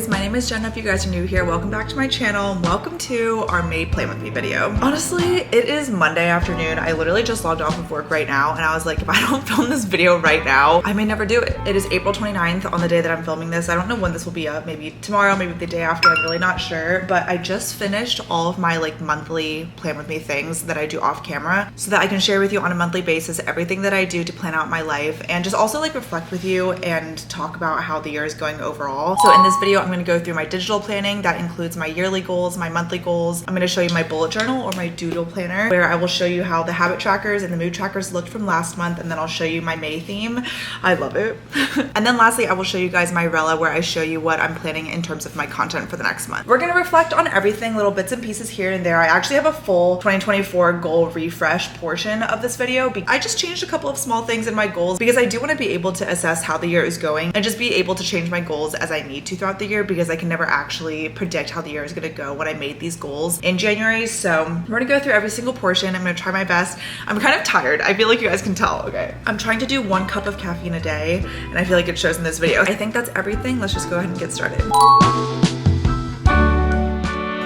guys, my name is Jenna. If you guys are new here, welcome back to my channel and welcome to our May Plan With Me video. Honestly, it is Monday afternoon. I literally just logged off of work right now and I was like, if I don't film this video right now, I may never do it. It is April 29th on the day that I'm filming this. I don't know when this will be up, maybe tomorrow, maybe the day after, I'm really not sure, but I just finished all of my like monthly Plan With Me things that I do off camera so that I can share with you on a monthly basis everything that I do to plan out my life and just also like reflect with you and talk about how the year is going overall. So in this video, I'm going to go through my digital planning. That includes my yearly goals, my monthly goals. I'm going to show you my bullet journal or my doodle planner, where I will show you how the habit trackers and the mood trackers looked from last month, and then I'll show you my May theme. I love it. And then lastly, I will show you guys my rella, where I show you what I'm planning in terms of my content for the next month. We're going to reflect on everything, little bits and pieces here and there. I actually have a full 2024 goal refresh portion of this video. I just changed a couple of small things in my goals because I do want to be able to assess how the year is going and just be able to change my goals as I need to throughout the year, because I can never actually predict how the year is going to go when I made these goals in January. So we're going to go through every single portion. I'm going to try my best. I'm kind of tired. I feel like you guys can tell. Okay. I'm trying to do 1 cup of caffeine a day, and I feel like it shows in this video. I think that's everything. Let's just go ahead and get started.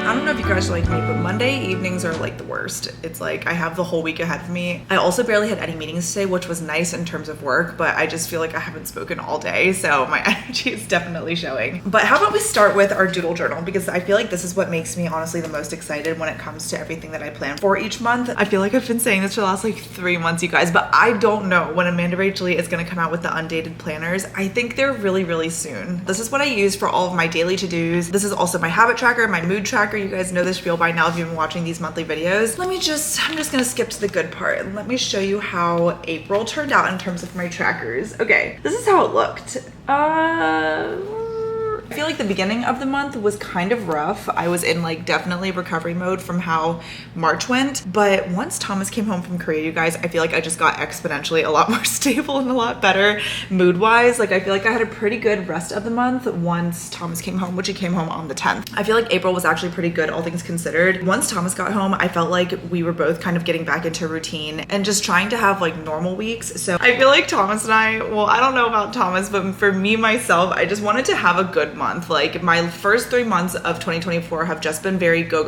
I don't know if you guys are like me, but Monday evenings are like the worst. It's like I have the whole week ahead of me. I also barely had any meetings today, which was nice in terms of work, but I just feel like I haven't spoken all day, so my energy is definitely showing. But how about we start with our doodle journal, because I feel like this is what makes me honestly the most excited when it comes to everything that I plan for each month. I feel like I've been saying this for the last like 3 months, you guys, but I don't know when Amanda Rachel is going to come out with the undated planners. I think they're really soon. This is what I use for all of my daily to-dos. This is also my habit tracker, my mood tracker. You guys know this spiel by now if you've been watching these monthly videos. I'm just gonna skip to the good part and let me show you how April turned out in terms of my trackers. Okay, this is how it looked. I feel like the beginning of the month was kind of rough. I was in like definitely recovery mode from how March went, but once Thomas came home from Korea, you guys, I feel like I just got exponentially a lot more stable and a lot better mood wise. Like I feel like I had a pretty good rest of the month once Thomas came home, which he came home on the 10th. I feel like April was actually pretty good, all things considered. Once Thomas got home, I felt like we were both kind of getting back into routine and just trying to have like normal weeks. So I feel like Thomas and I, well, I don't know about Thomas, but for me, myself, I just wanted to have a good month. Like my first 3 months of 2024 have just been very go.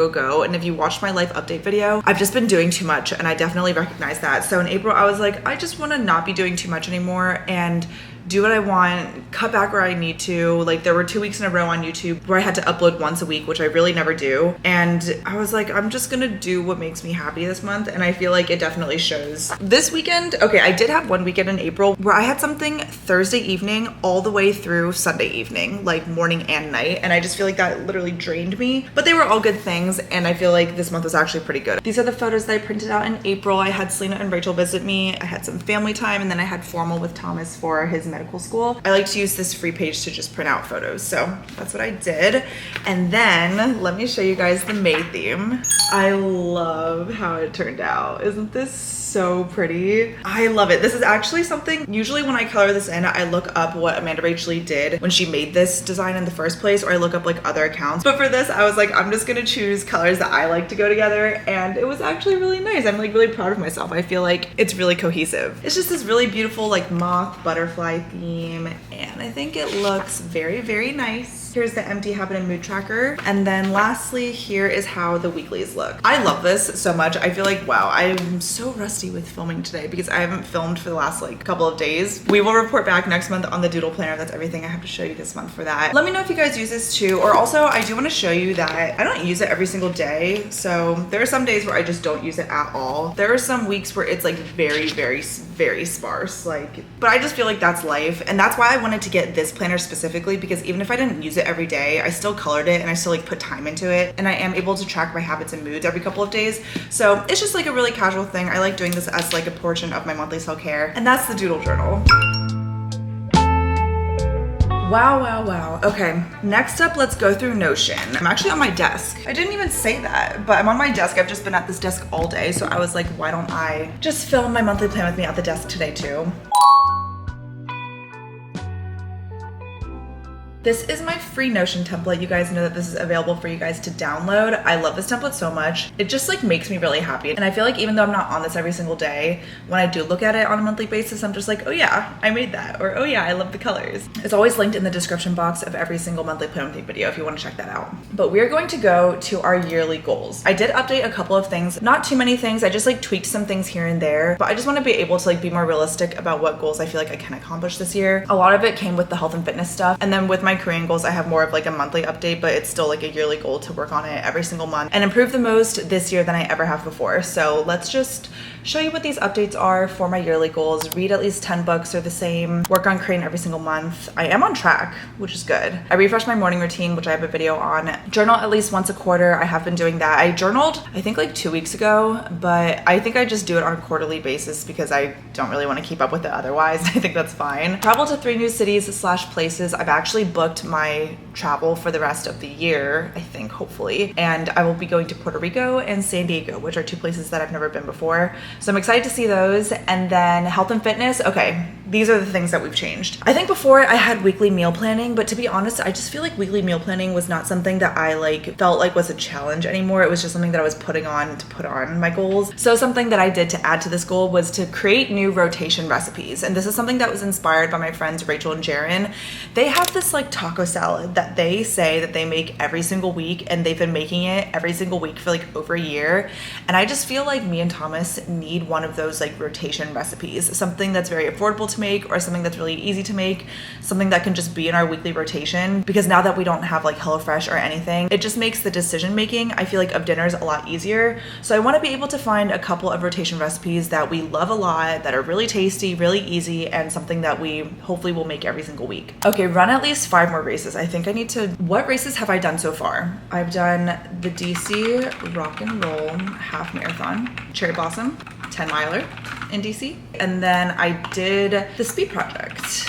And if you watched my life update video, I've just been doing too much, and I definitely recognize that. So in April, I was like, I just want to not be doing too much anymore and do what I want, cut back where I need to. Like there were 2 weeks in a row on YouTube where I had to upload once a week, which I really never do. And I was like, I'm just gonna do what makes me happy this month. And I feel like it definitely shows. This weekend, okay, I did have one weekend in April where I had something Thursday evening all the way through Sunday evening, like morning and night. And I just feel like that literally drained me, but they were all good things. And I feel like this month was actually pretty good. These are the photos that I printed out in April. I had Selena and Rachel visit me. I had some family time, and then I had formal with Thomas for his medical school. I like to use this free page to just print out photos, so that's what I did. And then let me show you guys the May theme. I love how it turned out. Isn't this so pretty? I love it. This is actually something, usually when I color this in, I look up what Amanda Rachel did when she made this design in the first place, or I look up like other accounts. But for this, I was like, I'm just gonna choose colors that I like to go together, and it was actually really nice. I'm like really proud of myself. I feel like it's really cohesive. It's just this really beautiful like moth butterfly theme, and I think it looks very nice. Here's the empty habit and mood tracker. And then lastly, here is how the weeklies look. I love this so much. I feel like, wow, I'm so rusty with filming today because I haven't filmed for the last like couple of days. We will report back next month on the doodle planner. That's everything I have to show you this month for that. Let me know if you guys use this too. Or also, I do want to show you that I don't use it every single day. So there are some days where I just don't use it at all. There are some weeks where it's like very sparse, like, but I just feel like that's life. And that's why I wanted to get this planner specifically, because even if I didn't use it every day, I still colored it and I still like put time into it, and I am able to track my habits and moods every couple of days. So it's just like a really casual thing. I like doing this as like a portion of my monthly self-care, and that's the doodle journal. Wow. Okay, next up, let's go through Notion. I'm actually on my desk. I didn't even say that, but I'm on my desk. I've just been at this desk all day, so I was like, why don't I just film my monthly plan with me at the desk today too? This is my free Notion template. You guys know that this is available for you guys to download. I love this template so much. It just like makes me really happy. And I feel like even though I'm not on this every single day, when I do look at it on a monthly basis, I'm just like, oh yeah, I made that. Or oh yeah, I love the colors. It's always linked in the description box of every single monthly plan with me video if you want to check that out. But we are going to go to our yearly goals. I did update a couple of things, not too many things. I just like tweaked some things here and there, but I just want to be able to like be more realistic about what goals I feel like I can accomplish this year. A lot of it came with the health and fitness stuff. And then with my Korean goals, I have more of like a monthly update, but it's still like a yearly goal to work on it every single month and improve the most this year than I ever have before. So let's just show you what these updates are for my yearly goals. Read at least 10 books or the same, work on Korean every single month. I am on track, which is good. I refreshed my morning routine, which I have a video on. Journal at least once a quarter. I have been doing that. I journaled, I think like 2 weeks ago, but I think I just do it on a quarterly basis because I don't really want to keep up with it otherwise. I think that's fine. Travel to 3 new cities / places. I've actually booked my travel for the rest of the year, I think, hopefully. And I will be going to Puerto Rico and San Diego, which are 2 places that I've never been before. So I'm excited to see those. And then health and fitness. Okay, these are the things that we've changed. I think before I had weekly meal planning, but to be honest, I just feel like weekly meal planning was not something that I like felt like was a challenge anymore. It was just something that I was putting on to put on my goals. So something that I did to add to this goal was to create new rotation recipes. And this is something that was inspired by my friends Rachel and Jaren. They have this like taco salad that they say that they make every single week, and they've been making it every single week for like over a year. And I just feel like me and Thomas need one of those like rotation recipes, something that's very affordable to make or something that's really easy to make, something that can just be in our weekly rotation. Because now that we don't have like HelloFresh or anything, it just makes the decision making, I feel like, of dinners a lot easier. So I want to be able to find a couple of rotation recipes that we love a lot, that are really tasty, really easy, and something that we hopefully will make every single week. Okay, run at least 5 more races. I think I need to, what races have I done so far? I've done the DC Rock and Roll half marathon, Cherry Blossom, 10 miler in DC. And then I did the Speed Project.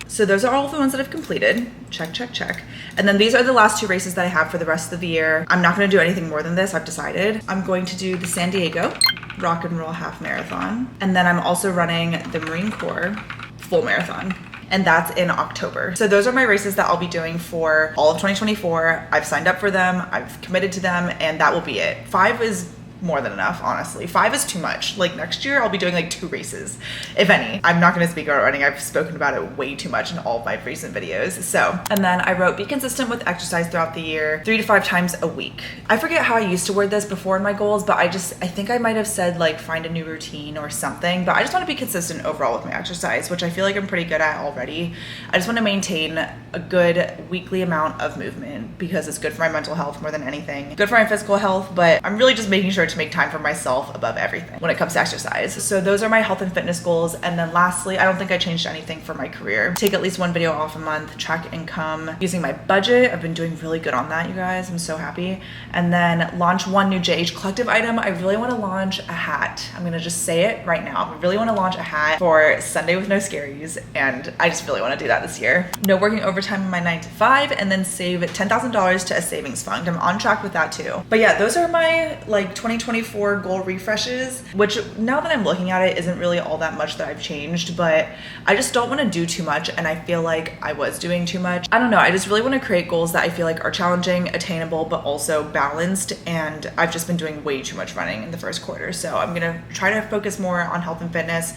So those are all the ones that I've completed. Check, check, check. And then these are the last 2 races that I have for the rest of the year. I'm not gonna do anything more than this, I've decided. I'm going to do the San Diego Rock and Roll half marathon. And then I'm also running the Marine Corps full marathon. And that's in October. So those are my races that I'll be doing for all of 2024. I've signed up for them, I've committed to them, and that will be it. 5 is more than enough, honestly. 5 is too much. Like next year, I'll be doing like 2 races, if any. I'm not gonna speak about running. I've spoken about it way too much in all of my recent videos. So, and then I wrote, be consistent with exercise throughout the year, 3 to 5 times a week. I forget how I used to word this before in my goals, but I think I might have said like find a new routine or something, but I just wanna be consistent overall with my exercise, which I feel like I'm pretty good at already. I just wanna maintain a good weekly amount of movement because it's good for my mental health more than anything. Good for my physical health, but I'm really just making sure to make time for myself above everything when it comes to exercise. So those are my health and fitness goals. And then lastly, I don't think I changed anything for my career. Take at least 1 video off a month, track income, using my budget. I've been doing really good on that, you guys. I'm so happy. And then launch 1 new JH Collective item. I really want to launch a hat. I'm gonna just say it right now. I really want to launch a hat for Sunday with no scaries, and I just really want to do that this year. No working overtime in my 9 to 5, and then save $10,000 to a savings fund. I'm on track with that too. But yeah, those are my like 2024 goal refreshes, which now that I'm looking at it isn't really all that much that I've changed, but I just don't want to do too much, and I feel like I was doing too much. I don't know, I just really want to create goals that I feel like are challenging, attainable, but also balanced, and I've just been doing way too much running in the first quarter. So I'm gonna try to focus more on health and fitness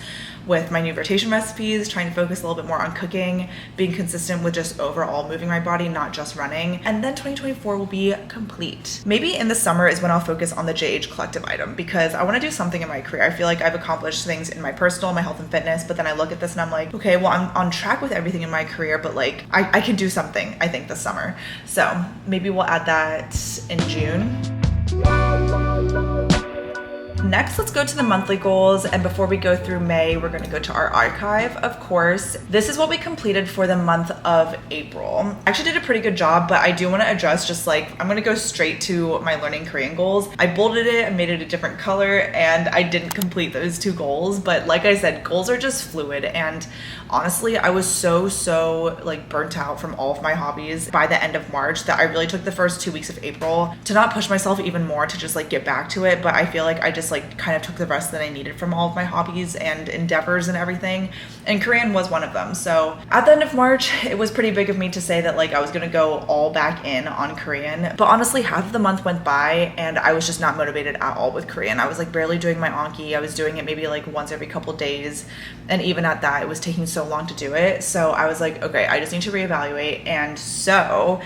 with my new rotation recipes, trying to focus a little bit more on cooking, being consistent with just overall moving my body, not just running. And then 2024 will be complete. Maybe in the summer is when I'll focus on the JH Collective item, because I want to do something in my career. I feel like I've accomplished things in my personal, my health and fitness, but then I look at this and I'm like, okay, well, I'm on track with everything in my career, but like I can do something, I think, this summer. So maybe we'll add that in June. Next, let's go to the monthly goals. And before we go through May, we're gonna go to our archive, of course. This is what we completed for the month of April. I actually did a pretty good job, but I do wanna adjust, just like, I'm gonna go straight to my learning Korean goals. I bolded it, I made it a different color, and I didn't complete those 2 goals. But like I said, goals are just fluid. And honestly, I was so like burnt out from all of my hobbies by the end of March that I really took the first 2 weeks of April to not push myself even more, to just like get back to it. But I feel like I just just like kind of took the rest that I needed from all of my hobbies and endeavors and everything. And Korean was one of them. So at the end of March, it was pretty big of me to say that like I was gonna go all back in on Korean. But honestly, half of the month went by and I was just not motivated at all with Korean. I was like barely doing my Anki. I was doing it maybe like once every couple days. And even at that, it was taking so long to do it. So I was like, okay, I just need to reevaluate. And so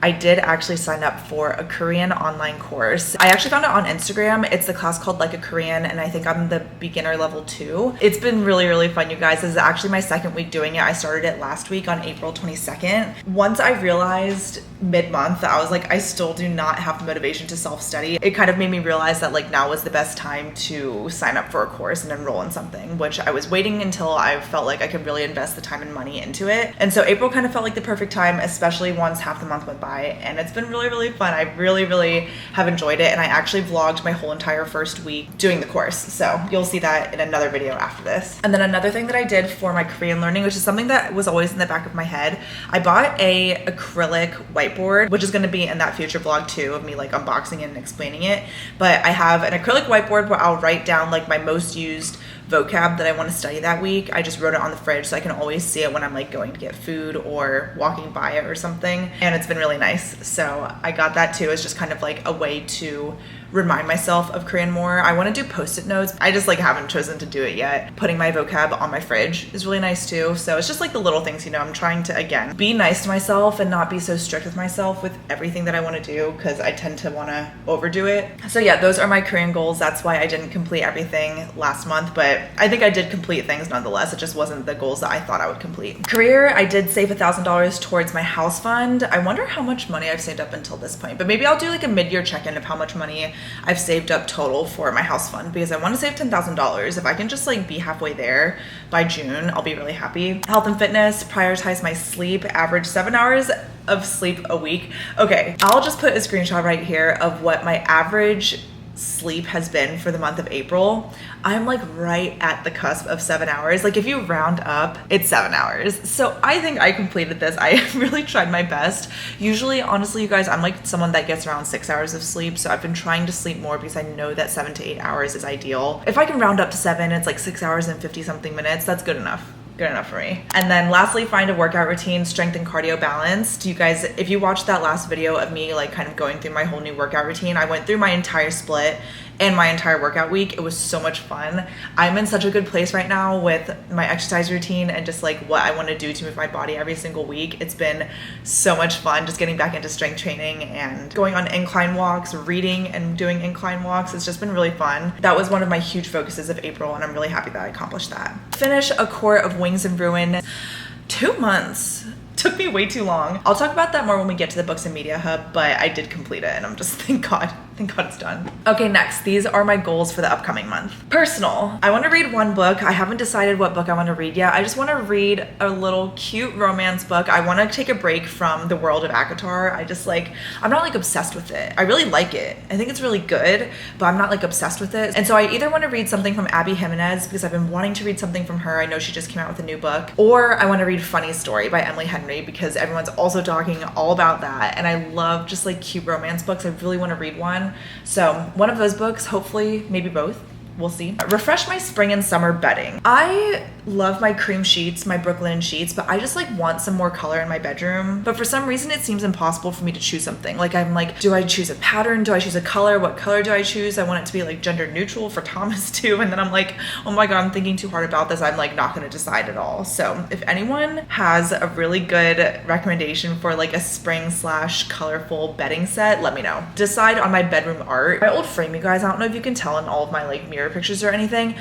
I did actually sign up for a Korean online course. I actually found it on Instagram. It's the class called Like a Korean, and I think I'm the beginner level 2. It's been really, really fun, you guys. This is actually my second week doing it. I started it last week on April 22nd. Once I realized mid-month, I was like, I still do not have the motivation to self-study. It kind of made me realize that like now was the best time to sign up for a course and enroll in something, which I was waiting until I felt like I could really invest the time and money into it. And so April kind of felt like the perfect time, especially once half the month went by. And it's been really, really fun. I really, really have enjoyed it. And I actually vlogged my whole entire first week doing the course. So you'll see that in another video after this. And then another thing that I did for my Korean learning, which is something that was always in the back of my head, I bought a acrylic whiteboard, which is going to be in that future vlog too, of me like unboxing it and explaining it. But I have an acrylic whiteboard where I'll write down like my most used vocab that I want to study that week. I just wrote it on the fridge so I can always see it when I'm like going to get food or walking by it or something. And it's been really nice. So I got that too as just kind of like a way to remind myself of Korean more. I want to do post-it notes. I just like haven't chosen to do it yet. Putting my vocab on my fridge is really nice too. So it's just like the little things, you know, I'm trying to, again, be nice to myself and not be so strict with myself with everything that I want to do, because I tend to want to overdo it. So yeah, those are my Korean goals. That's why I didn't complete everything last month, but I think I did complete things nonetheless. It just wasn't the goals that I thought I would complete. Career, I did save $1,000 towards my house fund. I wonder how much money I've saved up until this point, but maybe I'll do like a mid-year check-in of how much money I've saved up total for my house fund, because I want to save $10,000. If I can just like be halfway there by June, I'll be really happy. Health and fitness, prioritize my sleep, average 7 hours of sleep a week. Okay, I'll just put a screenshot right here of what my average sleep has been for the month of April. I'm like right at the cusp of 7 hours. Like if you round up, it's 7 hours. So I think I completed this. I really tried my best. Usually, honestly, you guys, I'm like someone that gets around 6 hours of sleep. So I've been trying to sleep more because I know that 7 to 8 hours is ideal. If I can round up to 7, it's like 6 hours and 50 something minutes. That's good enough. Good enough for me. And then lastly, find a workout routine, strength and cardio balanced. You guys, if you watched that last video of me like kind of going through my whole new workout routine, I went through my entire split and my entire workout week. It was so much fun. I'm in such a good place right now with my exercise routine and just like what I want to do to move my body every single week. It's been so much fun just getting back into strength training and going on incline walks, reading and doing incline walks. It's just been really fun. That was one of my huge focuses of April, and I'm really happy that I accomplished that. Finish A Court of Wings and Ruin. 2 months. Took me way too long. I'll talk about that more when we get to the Books and Media Hub, but I did complete it and I'm just, thank God it's done. Okay, next, these are my goals for the upcoming month. Personal, I want to read one book. I haven't decided what book I want to read yet. I just want to read a little cute romance book. I want to take a break from the world of ACOWAR. I'm not like obsessed with it. I really like it. I think it's really good, but I'm not like obsessed with it. And so I either want to read something from Abby Jimenez, because I've been wanting to read something from her. I know she just came out with a new book. Or I want to read Funny Story by Emily Henry, because everyone's also talking all about that. And I love just like cute romance books. I really want to read one. So one of those books, hopefully, maybe both. We'll see. Refresh my spring and summer bedding. I love my cream sheets, my Brooklyn sheets, but I just like want some more color in my bedroom. But for some reason, it seems impossible for me to choose something. Like I'm like, do I choose a pattern? Do I choose a color? What color do I choose? I want it to be like gender neutral for Thomas too. And then I'm like, oh my God, I'm thinking too hard about this. I'm like not gonna decide at all. So if anyone has a really good recommendation for like a spring/colorful bedding set, let me know. Decide on my bedroom art. My old frame, you guys, I don't know if you can tell in all of my like mirror pictures or anything.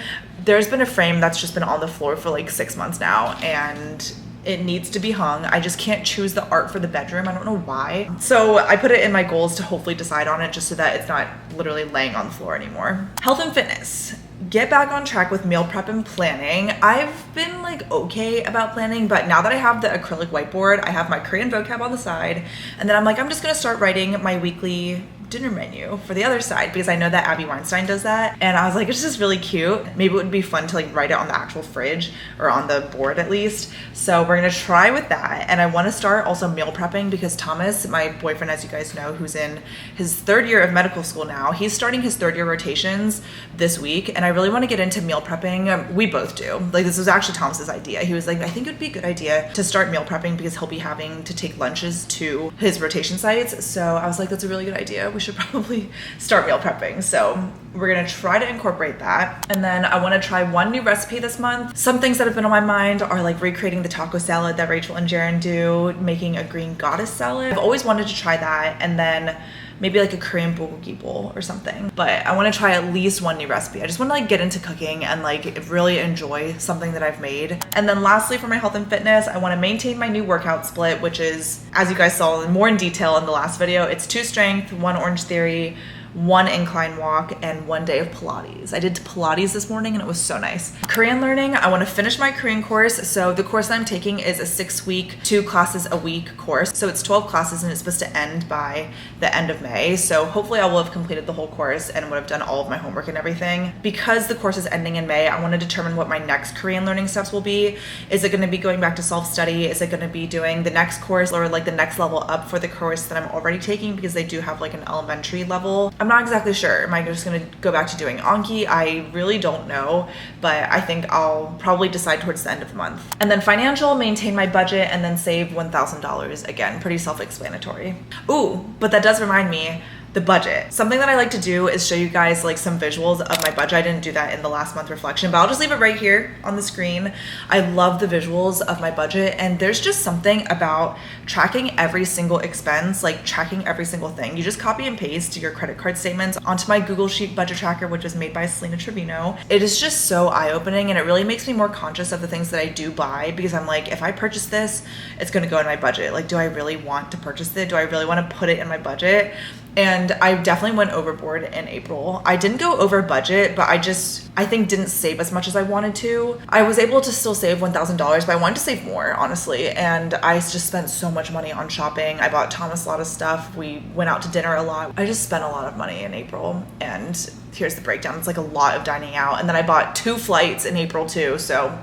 There's been a frame that's just been on the floor for like 6 months now, and it needs to be hung. I just can't choose the art for the bedroom. I don't know why. So I put it in my goals to hopefully decide on it, just so that it's not literally laying on the floor anymore. Health and fitness. Get back on track with meal prep and planning. I've been like okay about planning, but now that I have the acrylic whiteboard, I have my Korean vocab on the side, and then I'm like, I'm just gonna start writing my weekly dinner menu for the other side, because I know that Abby Weinstein does that. And I was like, it's just really cute. Maybe it would be fun to like write it on the actual fridge or on the board at least. So we're gonna try with that. And I wanna start also meal prepping because Thomas, my boyfriend, as you guys know, who's in his 3rd year of medical school now, he's starting his 3rd year rotations this week. And I really wanna get into meal prepping. We both do. Like, this was actually Thomas's idea. He was like, I think it would be a good idea to start meal prepping because he'll be having to take lunches to his rotation sites. So I was like, that's a really good idea. We should probably start meal prepping. So we're gonna try to incorporate that. And then I wanna try one new recipe this month. Some things that have been on my mind are like recreating the taco salad that Rachel and Jaren do, making a green goddess salad. I've always wanted to try that. And then maybe like a Korean bulgogi bowl or something. But I want to try at least one new recipe. I just want to like get into cooking and like really enjoy something that I've made. And then lastly, for my health and fitness, I want to maintain my new workout split, which is, as you guys saw more in detail in the last video, it's 2 strength, 1 Orange Theory, 1 incline walk, and 1 day of Pilates. I did Pilates this morning and it was so nice. Korean learning, I want to finish my Korean course. So the course that I'm taking is a 6-week, 2 classes a week course. So it's 12 classes and it's supposed to end by the end of May. So hopefully I will have completed the whole course and would have done all of my homework and everything. Because the course is ending in May, I want to determine what my next Korean learning steps will be. Is it going to be going back to self-study? Is it going to be doing the next course or like the next level up for the course that I'm already taking, because they do have like an elementary level? I'm not exactly sure. Am I just gonna go back to doing Anki? I really don't know, but I think I'll probably decide towards the end of the month. And then financial, maintain my budget and then save $1,000. Again, pretty self-explanatory. Ooh, but that does remind me, the budget. Something that I like to do is show you guys like some visuals of my budget. I didn't do that in the last month reflection, but I'll just leave it right here on the screen. I love the visuals of my budget, and there's just something about tracking every single expense, like tracking every single thing. You just copy and paste your credit card statements onto my Google Sheet budget tracker, which was made by Selena Trevino. It is just so eye-opening, and it really makes me more conscious of the things that I do buy, because I'm like, if I purchase this, it's gonna go in my budget. Like, do I really want to purchase it? Do I really want to put it in my budget? And I definitely went overboard in April. I didn't go over budget, but I think didn't save as much as I wanted to. I was able to still save $1,000, but I wanted to save more, honestly. And I just spent so much money on shopping. I bought Thomas a lot of stuff. We went out to dinner a lot. I just spent a lot of money in April. And here's the breakdown. It's like a lot of dining out. And then I bought 2 flights in April too. So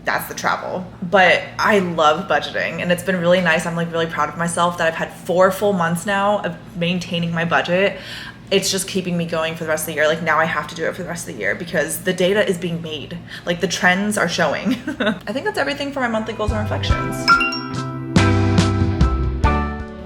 that's the travel. But I love budgeting and it's been really nice. I'm like really proud of myself that I've had 4 full months now of maintaining my budget. It's just keeping me going for the rest of the year. Like, now I have to do it for the rest of the year because the data is being made. Like, the trends are showing. I think that's everything for my monthly goals and reflections.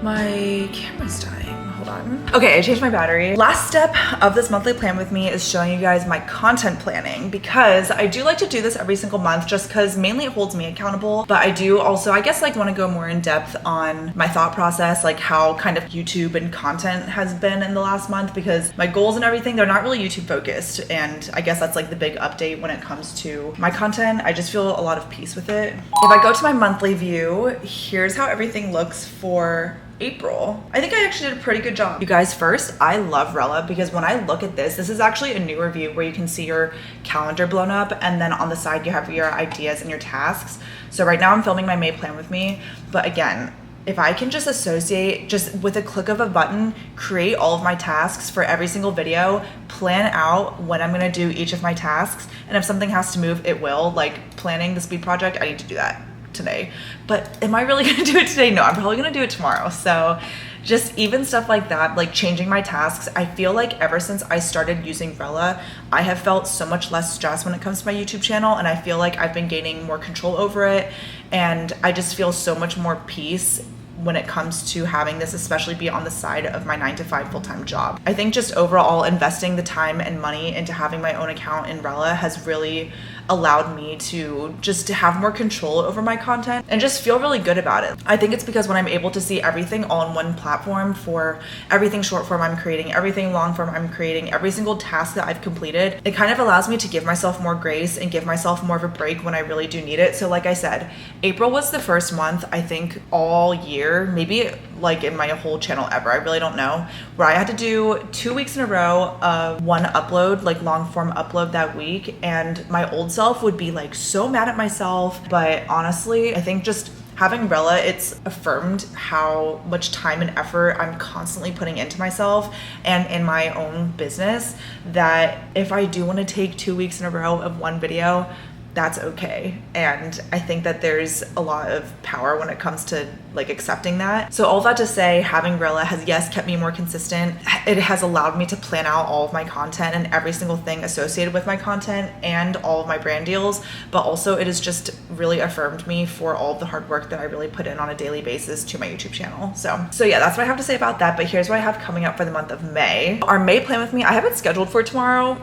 My camera's dying. Hold on. Okay, I changed my battery. Last step of this monthly plan with me is showing you guys my content planning, because I do like to do this every single month just because mainly it holds me accountable, but I do also, I guess, like want to go more in depth on my thought process, like how kind of YouTube and content has been in the last month, because my goals and everything, they're not really YouTube focused. And I guess that's like the big update when it comes to my content. I just feel a lot of peace with it. If I go to my monthly view, here's how everything looks for April. I think I actually did a pretty good job. You guys, first, I love Rella because when I look at this is actually a newer view where you can see your calendar blown up, and then on the side you have your ideas and your tasks. So right now I'm filming my May plan with me, but again, if I can just associate, just with a click of a button, create all of my tasks for every single video, plan out when I'm gonna do each of my tasks, and if something has to move, it will. Like planning the speed project, I need to do that today. But am I really gonna do it today? No, I'm probably gonna do it tomorrow. So just even stuff like that, like changing my tasks. I feel like ever since I started using Rella, I have felt so much less stress when it comes to my YouTube channel, and I feel like I've been gaining more control over it, and I just feel so much more peace when it comes to having this, especially be on the side of my 9-to-5 full-time job. I think just overall investing the time and money into having my own account in Rella has really allowed me to just have more control over my content and just feel really good about it. I think it's because when I'm able to see everything all in one platform, for everything short form I'm creating, everything long form I'm creating, every single task that I've completed, it kind of allows me to give myself more grace and give myself more of a break when I really do need it. So like I said, April was the first month, I think all year, maybe like in my whole channel ever, I really don't know, where I had to do 2 weeks in a row of one upload, like long form upload that week, and my old self would be like so mad at myself. But honestly, I think just Having Rella, it's affirmed how much time and effort I'm constantly putting into myself and in my own business, that if I do want to take 2 weeks in a row of one video, that's okay. And I think that there's a lot of power when it comes to like accepting that. So all that to say, having Rella has, yes, kept me more consistent. It has allowed me to plan out all of my content and every single thing associated with my content and all of my brand deals, but also it has just really affirmed me for all of the hard work that I really put in on a daily basis to my YouTube channel. So yeah, that's what I have to say about that. But here's what I have coming up for the month of May. Our May plan with me, I have it scheduled for tomorrow.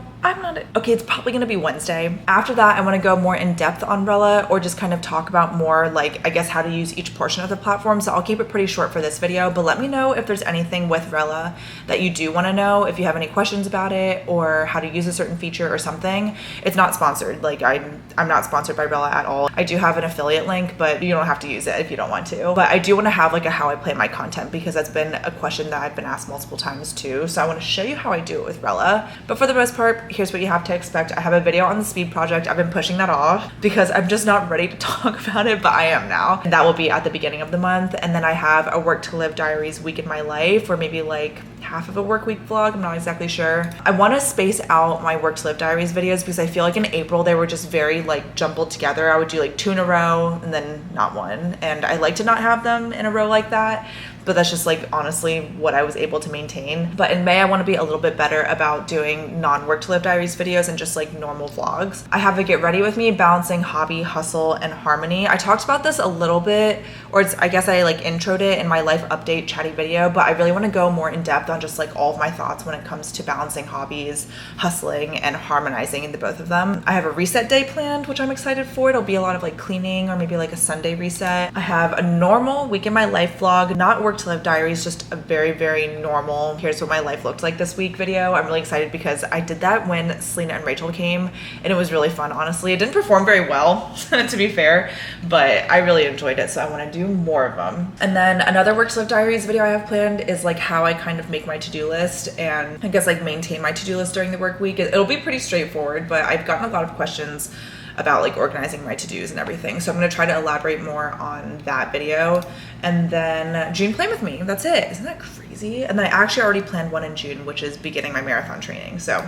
Okay, it's probably gonna be Wednesday. After that, I wanna go more in depth on Rella, or just kind of talk about more like, I guess, how to use each portion of the platform. So I'll keep it pretty short for this video, but let me know if there's anything with Rella that you do wanna know, if you have any questions about it or how to use a certain feature or something. It's not sponsored, like I'm not sponsored by Rella at all. I do have an affiliate link, but you don't have to use it if you don't want to. But I do wanna have like a how I plan my content, because that's been a question that I've been asked multiple times too. So I wanna show you how I do it with Rella. But for the most part, here's what you have to expect. I have a video on the speed project. I've been pushing that off because I'm just not ready to talk about it, but I am now. And that will be at the beginning of the month. And then I have a work to live diaries week in my life, or maybe like half of a work week vlog. I'm not exactly sure. I want to space out my work to live diaries videos because I feel like in April they were just very like jumbled together. I would do like 2 in a row and then not one. And I like to not have them in a row like that. But that's just like honestly what I was able to maintain. But in May, I want to be a little bit better about doing non-work to live diaries videos and just like normal vlogs. I have a get ready with me, balancing hobby, hustle, and harmony. I talked about this a little bit, or I guess I like introed it in my life update chatty video, but I really want to go more in depth on just like all of my thoughts when it comes to balancing hobbies, hustling, and harmonizing into both of them. I have a reset day planned, which I'm excited for. It'll be a lot of like cleaning or maybe like a Sunday reset. I have a normal week in my life vlog, not work to live diaries, just a very, very normal, here's what my life looked like this week video. I'm really excited because I did that when Selena and Rachel came and it was really fun, honestly. It didn't perform very well, to be fair, but I really enjoyed it, so I want to do more of them. And then another work to live diaries video I have planned is like how I kind of make my to-do list and I guess like maintain my to-do list during the work week. It'll be pretty straightforward, but I've gotten a lot of questions about like organizing my to-dos and everything. So I'm gonna try to elaborate more on that video. And then June plan with me, that's it. Isn't that crazy? And then I actually already planned one in June, which is beginning my marathon training. So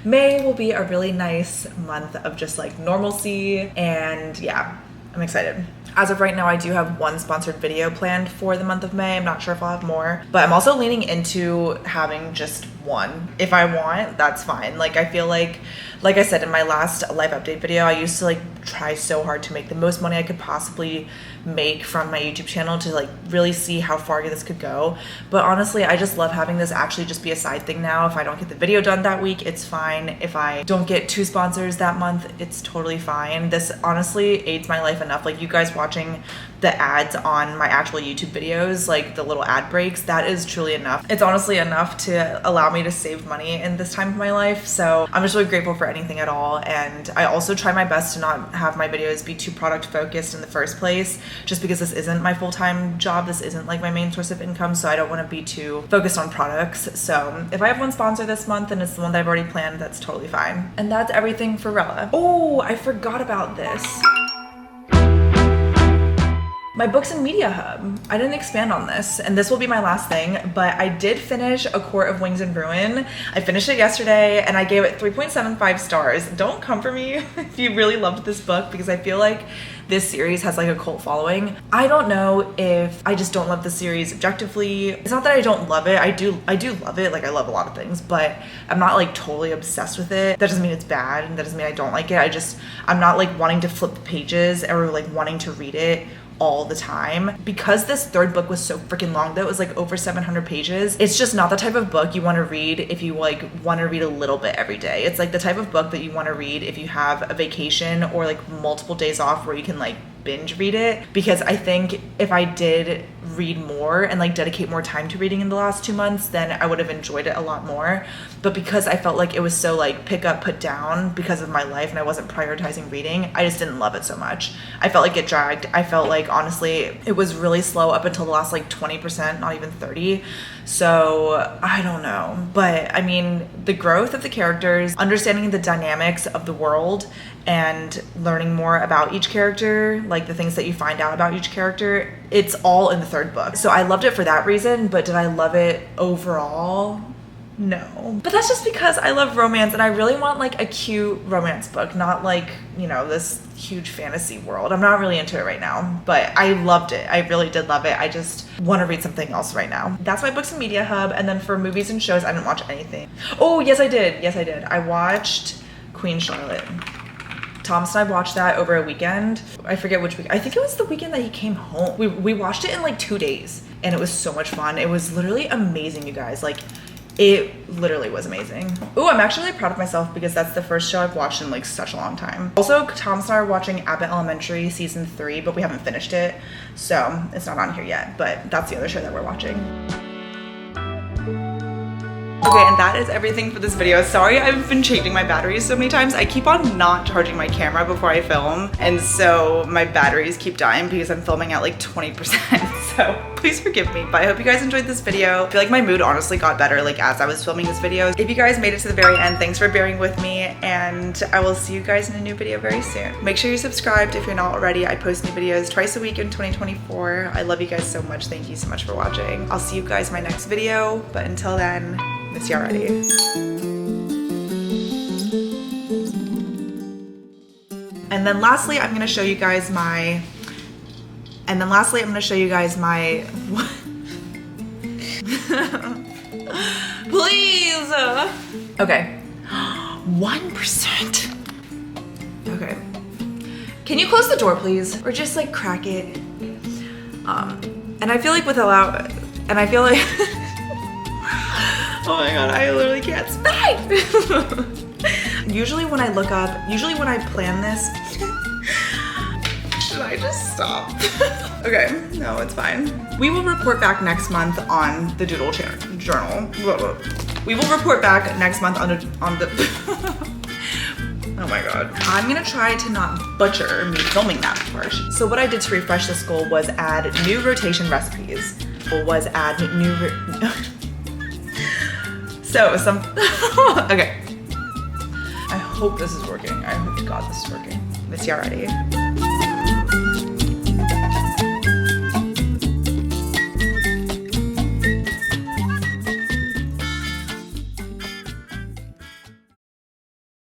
May will be a really nice month of just like normalcy, and yeah, I'm excited. As of right now, I do have one sponsored video planned for the month of May. I'm not sure if I'll have more, but I'm also leaning into having just one. If I want, that's fine. Like I feel like I said in my last live update video, I used to like try so hard to make the most money I could possibly make from my YouTube channel to like really see how far this could go. But honestly, I just love having this actually just be a side thing now. If I don't get the video done that week, it's fine. If I don't get 2 sponsors that month, it's totally fine. This honestly aids my life enough. Like you guys watching the ads on my actual YouTube videos, like the little ad breaks, that is truly enough. It's honestly enough to allow me to save money in this time of my life. So I'm just really grateful for anything at all. And I also try my best to not have my videos be too product focused in the first place, just because this isn't my full-time job. This isn't like my main source of income. So I don't want to be too focused on products. So if I have one sponsor this month and it's the one that I've already planned, that's totally fine. And that's everything for Rella. Oh, I forgot about this. My books and media hub. I didn't expand on this, and this will be my last thing, but I did finish A Court of Wings and Ruin. I finished it yesterday and I gave it 3.75 stars. Don't come for me if you really loved this book, because I feel like this series has like a cult following. I don't know if I just don't love the series objectively. It's not that I don't love it. I do love it. Like I love a lot of things, but I'm not like totally obsessed with it. That doesn't mean it's bad, and that doesn't mean I don't like it. I'm not like wanting to flip the pages or like wanting to read it all the time. Because this third book was so freaking long, though, it was like over 700 pages. It's just not the type of book you want to read if you like want to read a little bit every day. It's like the type of book that you want to read if you have a vacation or like multiple days off where you can like binge read it. Because I think if I did read more and like dedicate more time to reading in the last 2 months, then I would have enjoyed it a lot more. But because I felt like it was so like pick up, put down because of my life and I wasn't prioritizing reading, I just didn't love it so much. I felt like it dragged. I felt like honestly it was really slow up until the last like 20%, not even 30. So I don't know. But I mean, the growth of the characters, understanding the dynamics of the world, and learning more about each character, like the things that you find out about each character, it's all in the third book. So I loved it for that reason, but did I love it overall? No. But that's just because I love romance and I really want like a cute romance book, not like, you know, this huge fantasy world. I'm not really into it right now, but I loved it. I really did love it. I just want to read something else right now. That's my Books and Media Hub. And then for movies and shows, I didn't watch anything. Oh, yes, I did. Yes, I did. I watched Queen Charlotte. Thomas and I watched that over a weekend. I forget which week. I think it was the weekend that he came home. We watched it in like 2 days and it was so much fun. It was literally amazing, you guys. Like, it literally was amazing. Oh, I'm actually really proud of myself because that's the first show I've watched in like such a long time. Also, Thomas and I are watching Abbott Elementary season 3, but we haven't finished it. So it's not on here yet, but that's the other show that we're watching. Okay, and that is everything for this video. Sorry I've been changing my batteries so many times. I keep on not charging my camera before I film, and so my batteries keep dying because I'm filming at like 20%. So please forgive me, but I hope you guys enjoyed this video. I feel like my mood honestly got better like as I was filming this video. If you guys made it to the very end, thanks for bearing with me, and I will see you guys in a new video very soon. Make sure you're subscribed if you're not already. I post new videos twice a week in 2024. I love you guys so much. Thank you so much for watching. I'll see you guys in my next video, but until then, miss you already. And then lastly, I'm gonna show you guys my, please. Okay, 1%. Okay, can you close the door please? Or just like crack it. And I feel like oh my god, I literally can't speak. Usually when I plan this, should I just stop? Okay, no, it's fine. We will report back next month on the doodle journal. We will report back next month on the oh my god. I'm gonna try to not butcher me filming that part. So what I did to refresh this goal was add new rotation recipes. So okay. I hope this is working. I hope to God this is working. Miss you already.